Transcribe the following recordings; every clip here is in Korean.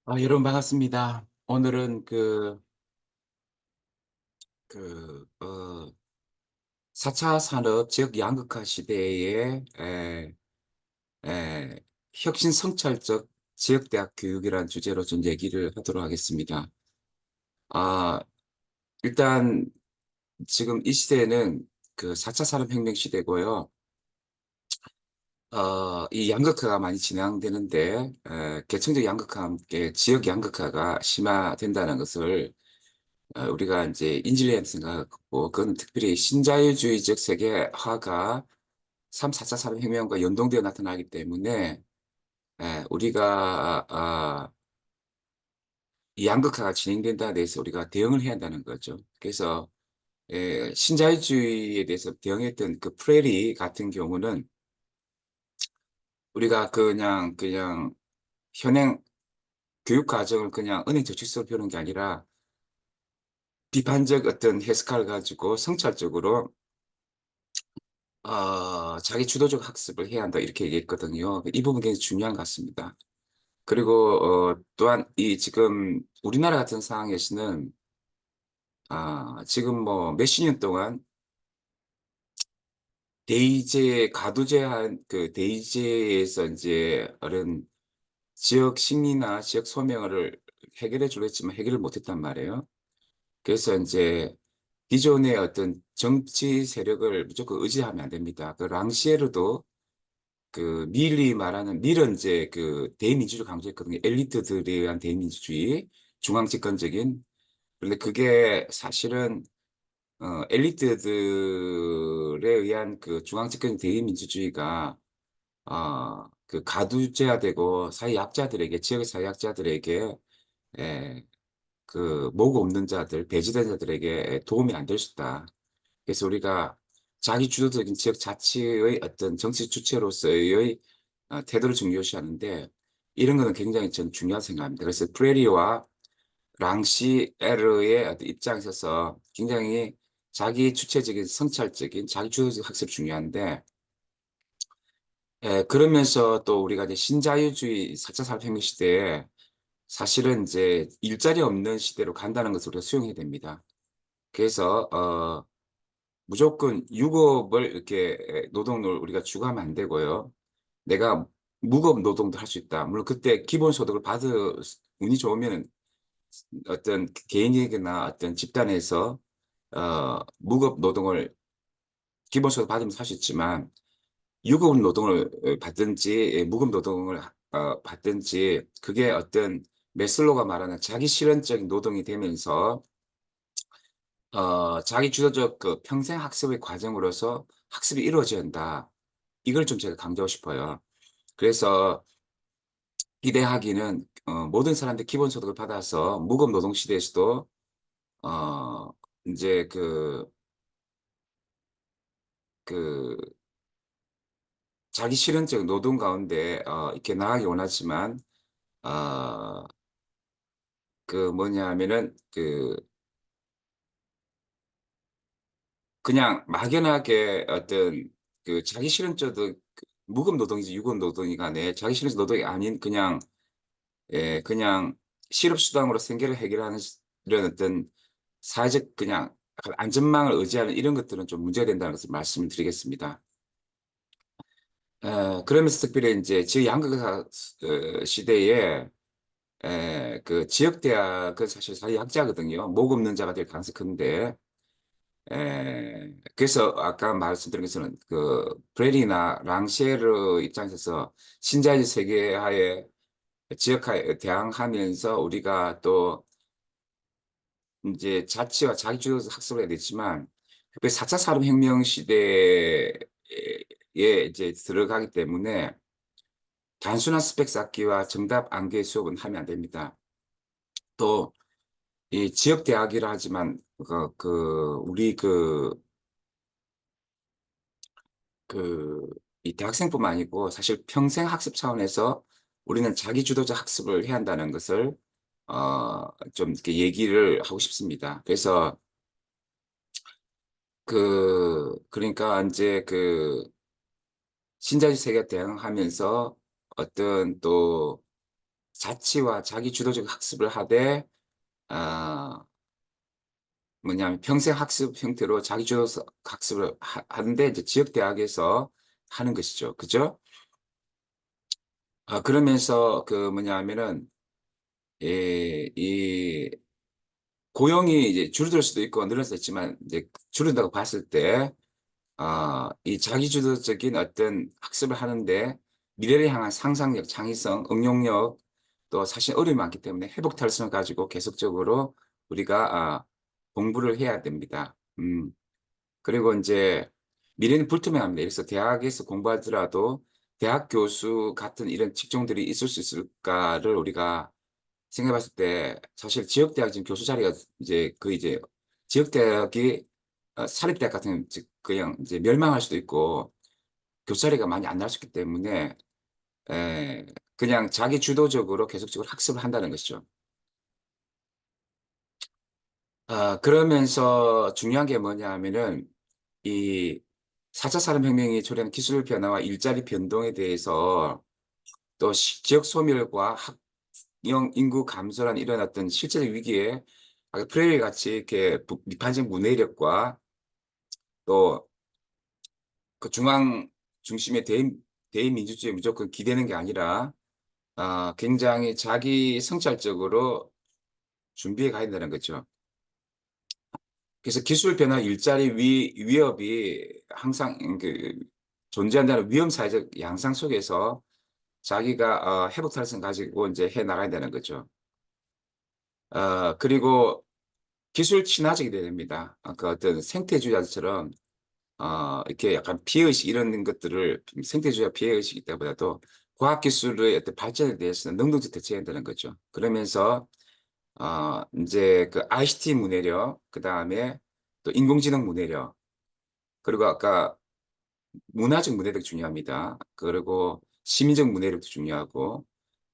여러분 반갑습니다. 오늘은 그, 4차 산업 지역 양극화 시대의 에, 혁신 성찰적 지역대학 교육이라는 주제로 좀 얘기를 하도록 하겠습니다. 아, 일단 지금 이 시대는 그 4차 산업혁명 시대고요. 이 양극화가 많이 진행되는데, 계층적 양극화와 함께 지역 양극화가 심화된다는 것을 우리가 이제 인질리안 생각하고 그건 특별히 신자유주의적 세계화가 3, 4차 산업혁명과 연동되어 나타나기 때문에 우리가 이 양극화가 진행된다에 대해서 우리가 대응을 해야 한다는 거죠. 그래서 신자유주의에 대해서 대응했던 그 프레리 같은 경우는 우리가 그냥 현행 교육 과정을 그냥 은행 저축서로 배우는 게 아니라 비판적 어떤 해석을 가지고 성찰적으로 자기 주도적 학습을 해야 한다 이렇게 얘기했거든요. 이 부분 굉장히 중요한 것 같습니다. 그리고 또한 이 지금 우리나라 같은 상황에서는 지금 뭐 몇십 년 동안 대의제 가두제한 그 대의제에서 이제 어른 지역 심리나 지역 소멸을 해결해 주겠지만 해결을 못했단 말이에요. 그래서 이제 기존의 어떤 정치 세력을 무조건 의지하면 안 됩니다. 그 랑시에르도 그 밀이 말하는 밀은 이제 그 대의민주주의 강조했거든요. 엘리트들에 의한 대의민주주의, 중앙집권적인. 그런데 그게 사실은 엘리트들에 의한 그 중앙집권 대의민주주의가 그 가두제화되고 사회약자들에게 지역의 사회약자들에게 에, 그 목 없는 자들, 배제된 자들에게 도움이 안 될 수 있다. 그래서 우리가 자기 주도적인 지역 자치의 어떤 정치 주체로서의 태도를 중요시하는데 이런 거는 굉장히 전 중요하다고 생각합니다. 그래서 프레리와 랑시에르의 어떤 입장에 있어서 굉장히 자기 주체적인 성찰적인 자기 주도적 학습이 중요한데 그러면서 또 우리가 이제 신자유주의 4차 산업혁명 시대에 사실은 이제 일자리 없는 시대로 간다는 것을 우리가 수용해야 됩니다. 그래서 무조건 유급을 이렇게 노동을 우리가 추구하면 안 되고요. 내가 무급 노동도 할 수 있다. 물론 그때 기본소득을 받을 운이 좋으면 어떤 개인에게나 어떤 집단에서 무급 노동을 기본소득 받으면서 할 수 있지만 유급 노동을 받든지 무급 노동을 받든지 그게 어떤 메슬로가 말하는 자기 실현적인 노동이 되면서 자기 주도적 그 평생 학습의 과정으로서 학습이 이루어져야 한다. 이걸 좀 제가 강조하고 싶어요. 그래서 기대하기는 모든 사람들이 기본소득을 받아서 무급 노동 시대에서도 어, 이제 그 자기 실현적 노동 가운데 이렇게 나가기 원하지만 어, 그 뭐냐면은 그냥 막연하게 어떤 그 자기 실현적인 무급 노동이지 유급 노동이 간에 자기 실현적 노동이 아닌 그냥 실업수당으로 생계를 해결하는 이런 어떤 사회적 그냥 약간 안전망을 의지하는 이런 것들은 좀 문제가 된다는 것을 말씀을 드리겠습니다. 그러면서 특별히 이제 지역 양극화 시대에 그 지역 대학은 사실 사회 약자거든요. 목 없는 자가 될 가능성이 큰데 그래서 아까 말씀드린 것처럼 그 브레리나 랑셰르 입장에서 신자유주의 세계화에 지역화에 대항하면서 우리가 또 이제 자치와 자기주도 학습을 해야 되지만 특히 4차 산업혁명 시대에 이제 들어가기 때문에 단순한 스펙 쌓기와 정답 암기 수업은 하면 안 됩니다. 또 이 지역 대학이라 하지만 우리 이 대학생뿐만 아니고 사실 평생 학습 차원에서 우리는 자기 주도적 학습을 해야 한다는 것을 좀 이렇게 얘기를 하고 싶습니다. 그래서 그러니까 이제 신자유주의 세계에 대응하면서 어떤 또 자치와 자기 주도적 학습을 하되 어, 뭐냐면 평생 학습 형태로 자기 주도적 학습을 하는데 이제 지역 대학에서 하는 것이죠. 그죠? 그러면서 그 뭐냐면은 이 고용이 이제 줄어들 수도 있고 늘을 수도 있지만 이제 줄어든다고 봤을 때 이 자기주도적인 어떤 학습을 하는데 미래를 향한 상상력, 창의성, 응용력 또 사실 어려움이 많기 때문에 회복 탈선을 가지고 계속적으로 우리가 공부를 해야 됩니다. 그리고 이제 미래는 불투명합니다. 그래서 대학에서 공부하더라도 대학 교수 같은 이런 직종들이 있을 수 있을까를 우리가 생각해 봤을 때 사실 지역대학 지금 교수 자리가 이제 그 이제 지역대학이 사립대학 같은 그냥 이제 멸망할 수도 있고 교수 자리가 많이 안 날 수 있기 때문에 에, 그냥 자기 주도적으로 계속적으로 학습을 한다는 것이죠. 그러면서 중요한 게 뭐냐 하면은 이 4차 산업혁명이 초래한 기술 변화와 일자리 변동에 대해서 또 지역 소멸과 학령 인구 감소란 이런 어떤 실제적 위기에 아까 프레이 같이 이렇게 비판적 문해력과 또 그 중앙 중심의 대의민주주의에 무조건 기대는 게 아니라 굉장히 자기 성찰적으로 준비해 가야 된다는 거죠. 그래서 기술 변화, 일자리 위협이 항상 존재한다는 위험 사회적 양상 속에서 자기가 회복 탈선 가지고 이제 해 나가야 되는 거죠. 그리고 기술 친화적이 돼야 됩니다. 그 어떤 생태주의자처럼 이렇게 약간 피해의식 이런 것들을 생태주의와 피해의식 때보다도 과학기술의 어떤 발전에 대해서는 능동적 대처해야 되는 거죠. 그러면서 이제 그 ICT 문해력, 그 다음에 또 인공지능 문해력, 그리고 아까 문화적 문해력 중요합니다. 그리고 시민적 문해력도 중요하고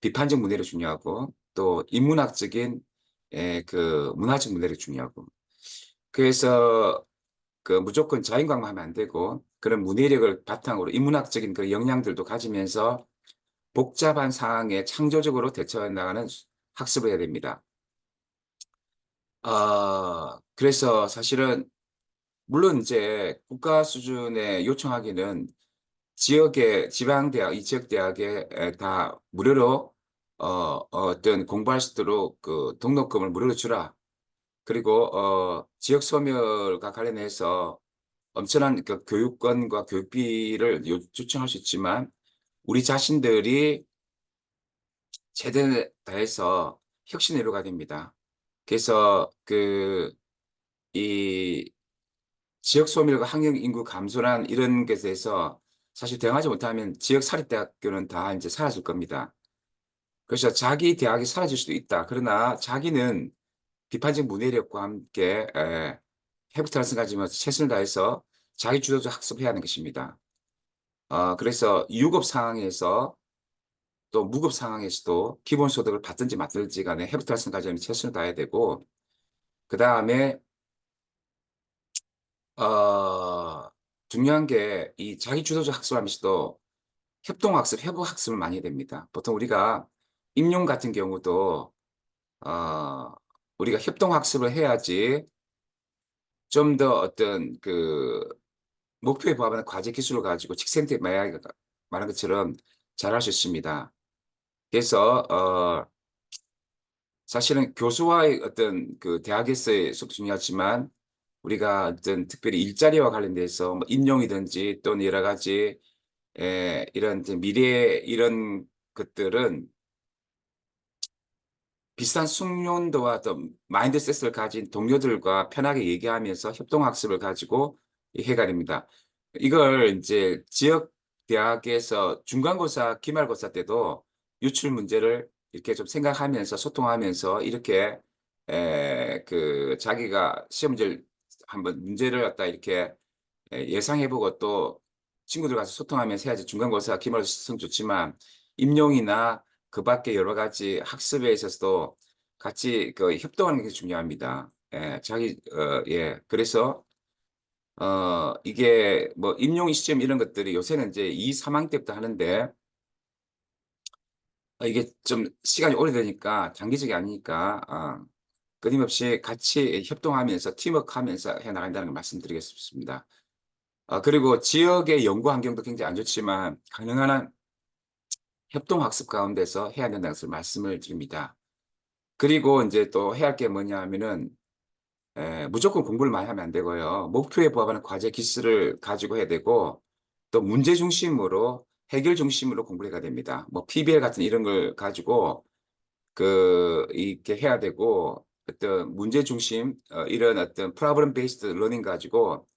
비판적 문해력 중요하고 또 인문학적인 그 문화적 문해력 중요하고 그래서 그 무조건 자연광만 하면 안 되고 그런 문해력을 바탕으로 인문학적인 그 역량들도 가지면서 복잡한 상황에 창조적으로 대처해 나가는 학습을 해야 됩니다. 그래서 사실은 물론 이제 국가 수준에 요청하기는 지역의 지방대학, 이 지역대학에 다 무료로 어떤 공부할 수 있도록 그 등록금을 무료로 주라. 그리고 지역 소멸과 관련해서 엄청난 그 교육권과 교육비를 요청할 수 있지만 우리 자신들이 최선을 다해서 혁신을 이루어가야 됩니다. 그래서 이 지역 소멸과 학령 인구 감소란 이런 것에 대해서 사실 대응하지 못하면 지역 사립대학교는 다 이제 사라질 겁니다. 그래서 자기 대학이 사라질 수도 있다. 그러나 자기는 비판적 문해력과 함께 회복탈을 가지면 최선을 다해서 자기 주도적 학습해야 하는 것입니다. 그래서 유급 상황에서 또 무급 상황에서도 기본소득을 받든지 말든지 간에 회복탈을 가지면 최선을 다해야 되고 그 다음에 중요한 게 이 자기 주도적 학습하면서도 협동학습, 협업학습을 많이 해야 됩니다. 보통 우리가 임용 같은 경우도 어, 우리가 협동학습을 해야지 좀 더 어떤 그 목표에 부합하는 과제 기술을 가지고 직생태 말한 것처럼 잘할 수 있습니다. 그래서 사실은 교수와의 어떤 그 대학에서의 수업도 중요하지만 우리가 어떤 특별히 일자리와 관련돼서 뭐 임용이든지 또는 여러 가지 이런 이제 미래 이런 것들은 비슷한 숙련도와 또 마인드셋을 가진 동료들과 편하게 얘기하면서 협동학습을 가지고 해가 됩니다. 이걸 이제 지역 대학에서 중간고사, 기말고사 때도 유출 문제를 이렇게 좀 생각하면서 소통하면서 이렇게 그 자기가 시험 문제를 한번 문제를 갖다 이렇게 예상해보고 또 친구들 가서 소통하면서 해야지 중간고사, 기말고사 성 좋지만 임용이나 그 밖에 여러 가지 학습에 있어서도 같이 그 협동하는 게 중요합니다. 예. 그래서, 이게 뭐 임용 시점 이런 것들이 요새는 이제 2, 3학년 때부터 하는데, 이게 좀 시간이 오래되니까 장기적이 아니니까 끊임없이 같이 협동하면서 팀워크하면서 해 나간다는 걸 말씀드리겠습니다. 그리고 지역의 연구 환경도 굉장히 안 좋지만 가능한 한 협동 학습 가운데서 해야 된다는 것을 말씀을 드립니다. 그리고 인제 또 해야 할 게 뭐냐 하면은 무조건 공부를 많이 하면 안 되고요. 목표에 부합하는 과제 기술을 가지고 해야 되고 또 문제 중심으로 해결 중심으로 공부를 해야 됩니다. 뭐 PBL 같은 이런 걸 가지고 이렇게 해야 되고 어떤 문제 중심 이런 어떤 problem based learning 가지고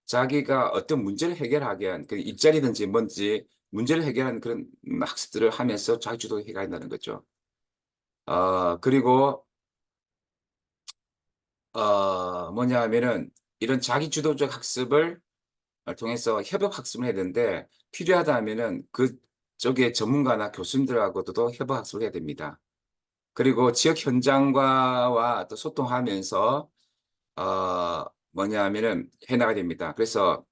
자기가 어떤 문제를 해결하게 한 그 일자리든지 뭔지 문제를 해결하는 그런 학습들을 하면서 자기주도에 해 간다는 거죠. 그리고 뭐냐 하면은 이런 자기주도적 학습을 통해서 협업 학습을 해야 되는데 필요하다 하면은 그쪽의 전문가나 교수님들하고도 협업 학습을 해야 됩니다. 그리고 지역 현장과와 또 소통하면서 뭐냐 하면은 해 나가야 됩니다. 그래서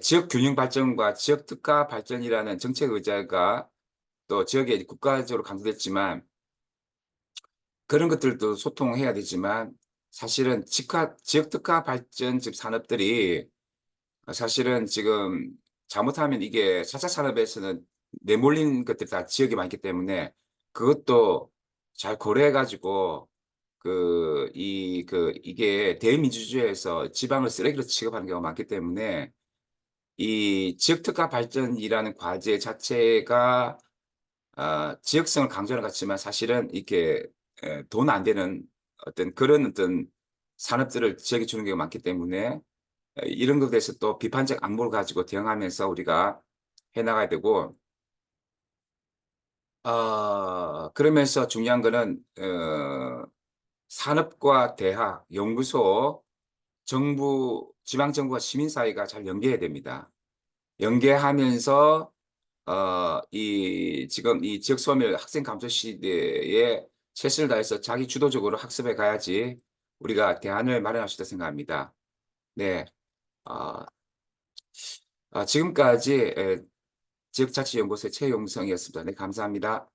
지역 균형 발전과 지역 특화 발전이라는 정책 의제가 또 지역에 국가적으로 강조됐지만 그런 것들도 소통해야 되지만 사실은 지역 특화 발전적 산업들이 사실은 지금 잘못하면 이게 4차 산업에서는 내몰린 것들이 다 지역에 많기 때문에 그것도 잘 고려해 가지고 이게 대민주주의에서 지방을 쓰레기로 취급하는 경우가 많기 때문에 이 지역 특화 발전이라는 과제 자체가 지역성을 강조하는 것 같지만 사실은 이렇게 돈 안 되는 어떤 그런 어떤 산업들을 지역에 주는 경우가 많기 때문에 이런 것에 대해서 또 비판적 안목을 가지고 대응하면서 우리가 해 나가야 되고 그러면서 중요한 거는 산업과 대학, 연구소, 정부, 지방 정부와 시민 사회가 잘 연계해야 됩니다. 연계하면서 지금 이 지역 소멸 학생 감소 시대에 최선을 다해서 자기 주도적으로 학습해 가야지 우리가 대안을 마련할 수 있다고 생각합니다. 네. 어 지금까지 지역자치연구소의 최용성이었습니다. 네, 감사합니다.